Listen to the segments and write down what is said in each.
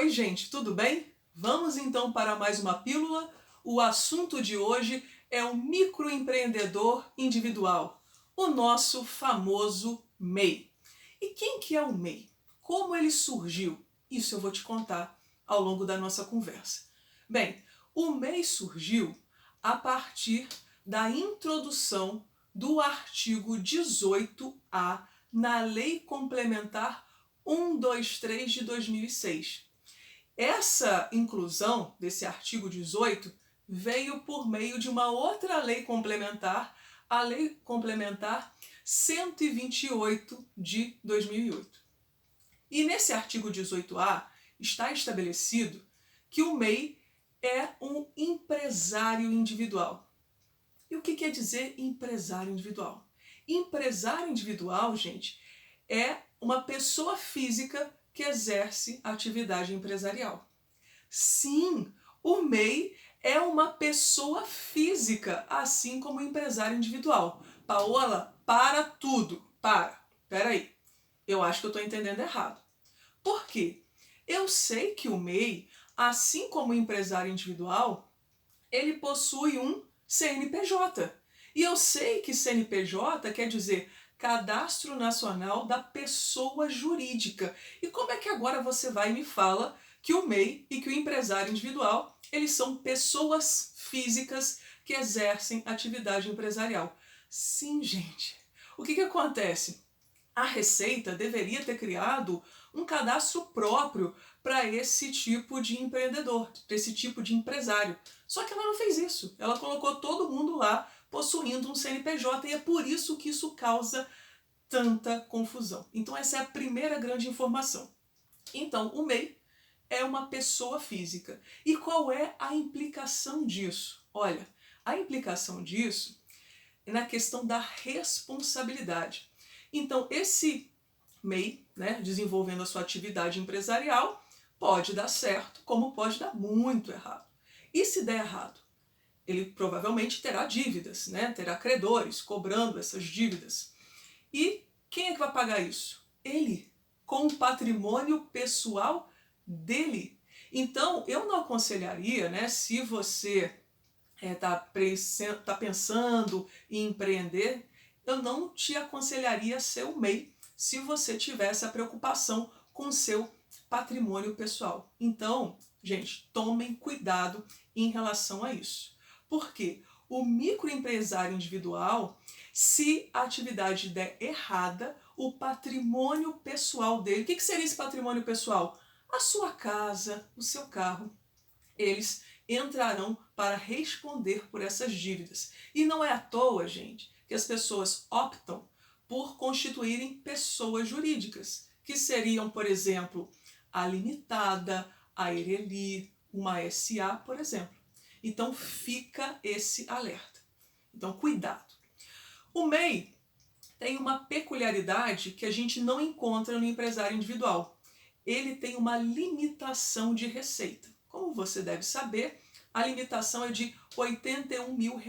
Oi, gente, tudo bem? Vamos então para mais uma pílula. O assunto de hoje é o microempreendedor individual, o nosso famoso MEI. E quem que é o MEI? Como ele surgiu? Isso eu vou te contar ao longo da nossa conversa. Bem, o MEI surgiu a partir da introdução do artigo 18A na Lei Complementar 123 de 2006. Essa inclusão desse artigo 18 veio por meio de uma outra lei complementar, a Lei Complementar 128 de 2008. E nesse artigo 18A está estabelecido que o MEI é um empresário individual. E o que quer dizer empresário individual? Empresário individual, gente, é uma pessoa física que exerce atividade empresarial. Sim, o MEI é uma pessoa física, assim como o empresário individual. Paola, para tudo. Peraí. Eu acho que eu estou entendendo errado. Por quê? Eu sei que o MEI, assim como o empresário individual, ele possui um CNPJ. E eu sei que CNPJ quer dizer Cadastro Nacional da Pessoa Jurídica. E como é que agora você vai e me fala que o MEI e que o empresário individual, eles são pessoas físicas que exercem atividade empresarial? Sim, gente. O que acontece? A Receita deveria ter criado um cadastro próprio para esse tipo de empreendedor, para esse tipo de empresário. Só que ela não fez isso. Ela colocou todo mundo lá possuindo um CNPJ e é por isso que isso causa tanta confusão. Então essa é a primeira grande informação. Então o MEI é uma pessoa física. E qual é a implicação disso? Olha, a implicação disso é na questão da responsabilidade. Então esse MEI, desenvolvendo a sua atividade empresarial, pode dar certo, como pode dar muito errado. E se der errado? Ele provavelmente terá dívidas, terá credores cobrando essas dívidas. E quem é que vai pagar isso? Ele, com o patrimônio pessoal dele. Então, eu não aconselharia, se você está pensando em empreender, eu não te aconselharia a ser o MEI se você tivesse a preocupação com o seu patrimônio pessoal. Então, gente, tomem cuidado em relação a isso. Por quê? O microempresário individual, se a atividade der errada, o patrimônio pessoal dele, o que seria esse patrimônio pessoal? A sua casa, o seu carro, eles entrarão para responder por essas dívidas. E não é à toa, gente, que as pessoas optam por constituírem pessoas jurídicas, que seriam, por exemplo, a limitada, a Ireli, uma SA, por exemplo. Então fica esse alerta. Então cuidado. O MEI tem uma peculiaridade que a gente não encontra no empresário individual. Ele tem uma limitação de receita. Como você deve saber, a limitação é de R$ 81 mil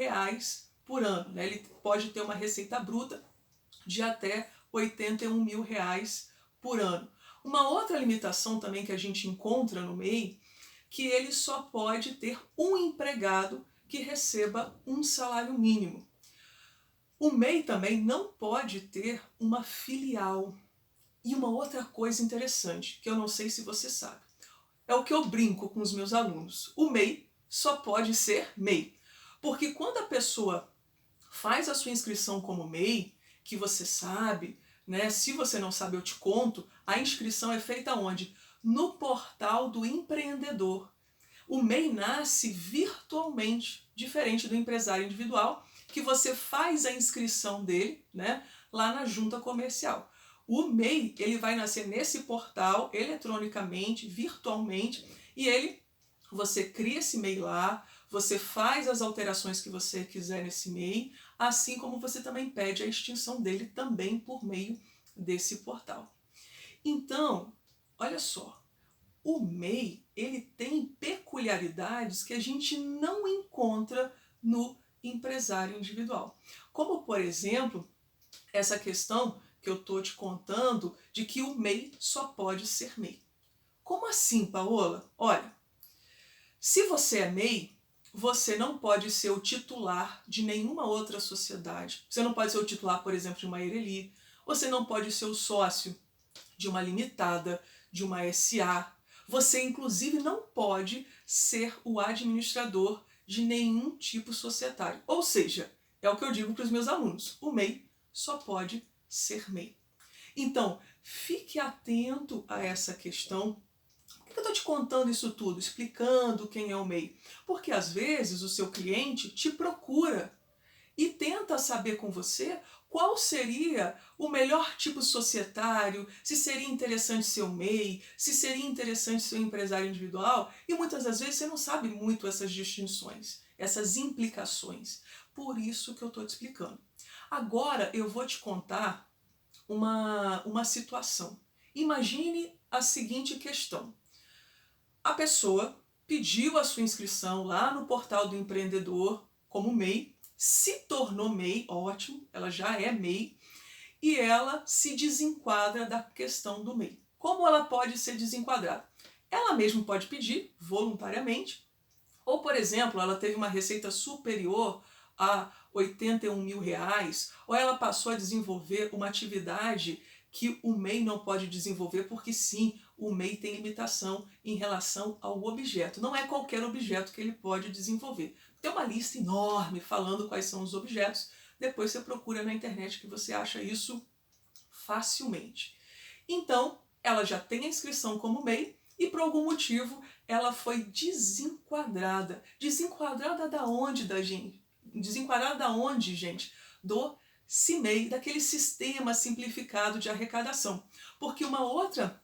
por ano. Ele pode ter uma receita bruta de até R$ 81 mil por ano. Uma outra limitação também que a gente encontra no MEI, que ele só pode ter um empregado que receba um salário mínimo. O MEI também não pode ter uma filial. E uma outra coisa interessante, que eu não sei se você sabe, é o que eu brinco com os meus alunos. O MEI só pode ser MEI. Porque quando a pessoa faz a sua inscrição como MEI, que você sabe, se você não sabe eu te conto, a inscrição é feita onde? No portal do empreendedor. O MEI nasce virtualmente, diferente do empresário individual, que você faz a inscrição dele, lá na junta comercial. O MEI, ele vai nascer nesse portal, eletronicamente, virtualmente, e você cria esse MEI lá, você faz as alterações que você quiser nesse MEI, assim como você também pede a extinção dele também por meio desse portal. Então, olha só, o MEI, ele tem peculiaridades que a gente não encontra no empresário individual. Como, por exemplo, essa questão que eu estou te contando de que o MEI só pode ser MEI. Como assim, Paola? Olha, se você é MEI, você não pode ser o titular de nenhuma outra sociedade. Você não pode ser o titular, por exemplo, de uma Ireli. Você não pode ser o sócio de uma limitada, de uma SA. Você, inclusive, não pode ser o administrador de nenhum tipo societário. Ou seja, é o que eu digo para os meus alunos, o MEI só pode ser MEI. Então, fique atento a essa questão. Por que eu estou te contando isso tudo, explicando quem é o MEI? Porque às vezes o seu cliente te procura e tenta saber com você qual seria o melhor tipo societário, se seria interessante ser um MEI, se seria interessante ser um empresário individual, e muitas das vezes você não sabe muito essas distinções, essas implicações. Por isso que eu estou te explicando. Agora eu vou te contar uma situação. Imagine a seguinte questão. A pessoa pediu a sua inscrição lá no portal do empreendedor como MEI, se tornou MEI, ótimo, ela já é MEI, e ela se desenquadra da questão do MEI. Como ela pode ser desenquadrada? Ela mesma pode pedir voluntariamente, ou, por exemplo, ela teve uma receita superior a R$81.000, ou ela passou a desenvolver uma atividade que o MEI não pode desenvolver, porque sim, o MEI tem limitação em relação ao objeto. Não é qualquer objeto que ele pode desenvolver. Tem uma lista enorme falando quais são os objetos. Depois você procura na internet que você acha isso facilmente. Então, ela já tem a inscrição como MEI e por algum motivo ela foi desenquadrada. Desenquadrada da onde, gente? Desenquadrada da onde, gente? Do CIMEI, daquele sistema simplificado de arrecadação. Porque uma outra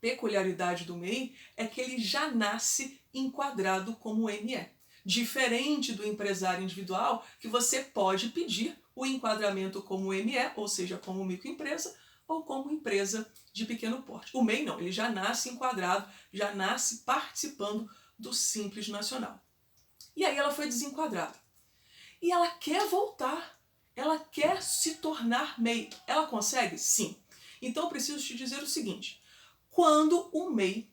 peculiaridade do MEI é que ele já nasce enquadrado como ME. Diferente do empresário individual, que você pode pedir o enquadramento como ME, ou seja, como microempresa, ou como empresa de pequeno porte. O MEI não, ele já nasce enquadrado, já nasce participando do Simples Nacional. E aí ela foi desenquadrada. E ela quer voltar, ela quer se tornar MEI. Ela consegue? Sim. Então eu preciso te dizer o seguinte, quando o MEI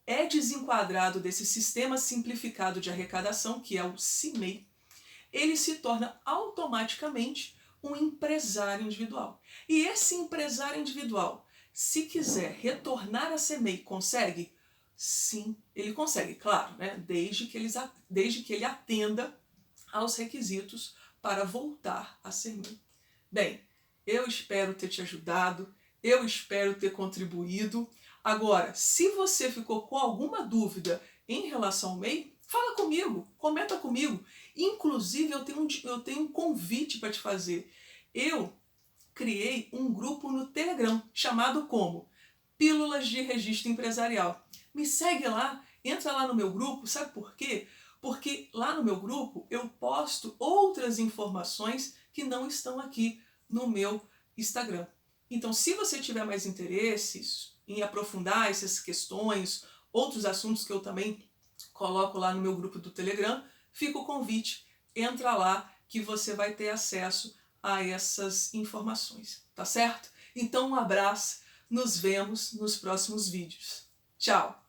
é desenquadrado desse sistema simplificado de arrecadação, que é o CIMEI, ele se torna automaticamente um empresário individual. E esse empresário individual, se quiser retornar a ser MEI, consegue? Sim, ele consegue, claro, né? desde que ele atenda aos requisitos para voltar a ser MEI. Bem, eu espero ter te ajudado, eu espero ter contribuído. Agora, se você ficou com alguma dúvida em relação ao MEI, fala comigo, comenta comigo. Inclusive, eu tenho um convite para te fazer. Eu criei um grupo no Telegram, chamado como Pílulas de Registro Empresarial. Me segue lá, entra lá no meu grupo, sabe por quê? Porque lá no meu grupo eu posto outras informações que não estão aqui no meu Instagram. Então, se você tiver mais interesses em aprofundar essas questões, outros assuntos que eu também coloco lá no meu grupo do Telegram, fica o convite, entra lá que você vai ter acesso a essas informações, tá certo? Então um abraço, nos vemos nos próximos vídeos. Tchau!